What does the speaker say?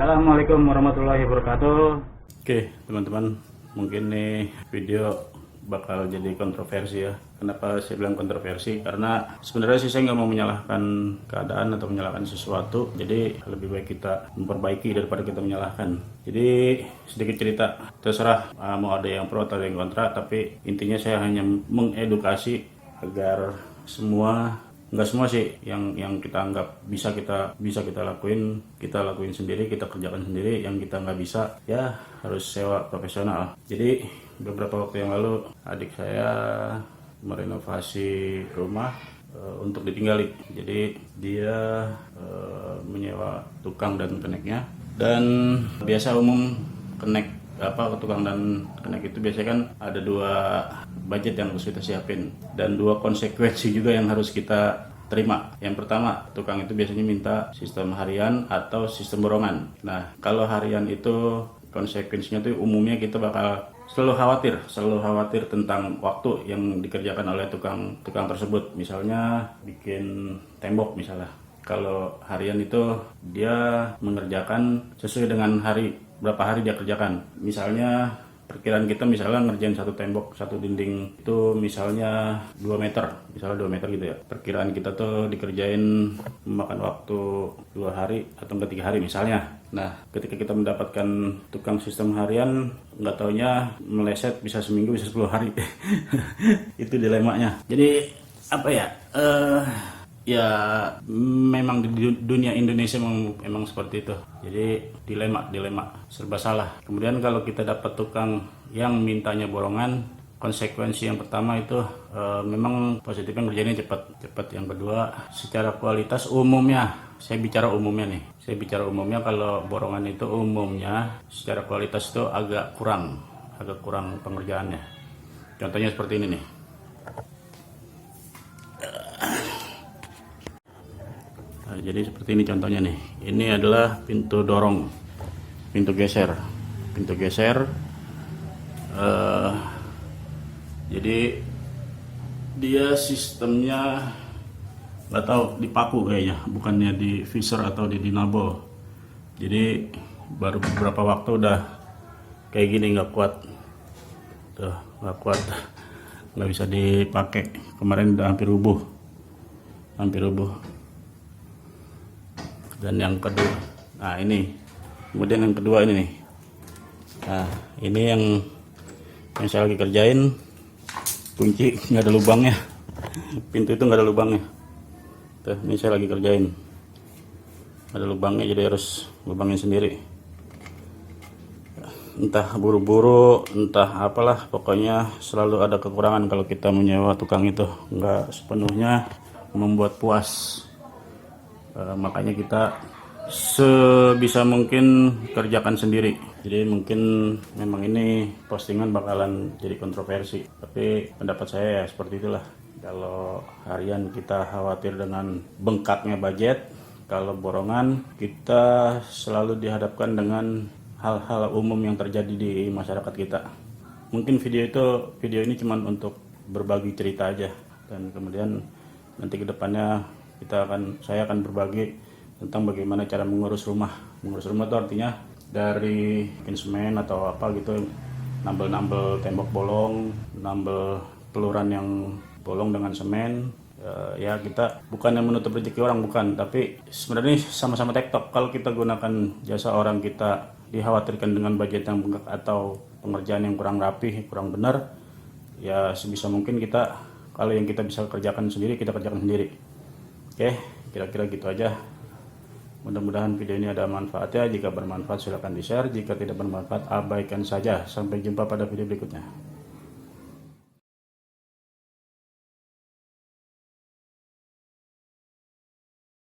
Assalamualaikum warahmatullahi wabarakatuh. Oke teman-teman, mungkin nih video bakal jadi kontroversi ya. Kenapa saya bilang kontroversi? Karena sebenarnya sih saya nggak mau menyalahkan keadaan atau menyalahkan sesuatu. Jadi lebih baik kita memperbaiki daripada kita menyalahkan. Jadi sedikit cerita, terserah mau ada yang pro atau ada yang kontra. Tapi intinya saya hanya mengedukasi agar nggak semua sih yang kita anggap bisa kita lakuin, kita lakuin sendiri, kita kerjakan sendiri. Yang kita nggak bisa ya harus sewa profesional. Jadi beberapa waktu yang lalu adik saya merenovasi rumah untuk ditinggali. Jadi dia menyewa tukang dan keneknya. Dan biasa umum tukang dan kenek itu biasanya kan ada dua budget yang harus kita siapin dan dua konsekuensi juga yang harus kita terima. Yang pertama, tukang itu biasanya minta sistem harian atau sistem borongan. Nah, kalau harian itu konsekuensinya tuh umumnya kita bakal selalu khawatir tentang waktu yang dikerjakan oleh tukang tersebut. Misalnya bikin tembok misalnya. Kalau harian itu dia mengerjakan sesuai dengan berapa hari dia kerjakan. Misalnya perkiraan kita ngerjain satu tembok, satu dinding itu misalnya 2 meter gitu ya. Perkiraan kita tuh dikerjain memakan waktu 2 hari atau 3 hari misalnya. Nah, ketika kita mendapatkan tukang sistem harian, nggak taunya meleset bisa seminggu, bisa 10 hari. Itu dilemanya. Jadi apa ya? Ya memang di dunia Indonesia memang seperti itu. Jadi dilema serba salah. Kemudian kalau kita dapat tukang yang mintanya borongan, konsekuensi yang pertama itu memang positifnya ngerjainnya cepat. Yang kedua, secara kualitas umumnya, saya bicara umumnya kalau borongan itu umumnya secara kualitas itu agak kurang pengerjaannya. Contohnya seperti ini nih. Nah, jadi seperti ini contohnya nih. Ini adalah pintu dorong, pintu geser. Jadi dia sistemnya nggak tahu dipaku kayaknya, bukannya di visor atau di dinable. Jadi baru beberapa waktu udah kayak gini, nggak kuat, nggak bisa dipakai. Kemarin udah hampir rubuh. Dan yang kedua, nah ini, kemudian yang kedua ini nih. Nah ini yang saya lagi kerjain, kunci nggak ada lubangnya, pintu itu nggak ada lubangnya. Tuh, ini saya lagi kerjain, ada lubangnya, jadi harus lubangin sendiri. Entah buru-buru, entah apalah, pokoknya selalu ada kekurangan kalau kita menyewa tukang itu, nggak sepenuhnya membuat puas. Makanya kita sebisa mungkin kerjakan sendiri. Jadi mungkin memang ini postingan bakalan jadi kontroversi, tapi pendapat saya ya seperti itulah. Kalau harian kita khawatir dengan bengkaknya budget, kalau borongan kita selalu dihadapkan dengan hal-hal umum yang terjadi di masyarakat kita. Mungkin video ini cuma untuk berbagi cerita aja, dan kemudian nanti kedepannya saya akan berbagi tentang bagaimana cara mengurus rumah. Mengurus rumah itu artinya dari bikin semen atau apa gitu, nambel tembok bolong, nambel peluran yang bolong dengan semen. Ya kita bukan yang menutup rezeki orang, bukan, tapi sebenarnya sama-sama tektok. Kalau kita gunakan jasa orang, kita dikhawatirkan dengan budget yang bengkak atau pengerjaan yang kurang rapih, kurang benar, ya sebisa mungkin kalau yang kita bisa kerjakan sendiri, kita kerjakan sendiri. Oke, kira-kira gitu aja. Mudah-mudahan video ini ada manfaatnya. Jika bermanfaat silahkan di-share, jika tidak bermanfaat abaikan saja. Sampai jumpa pada video berikutnya.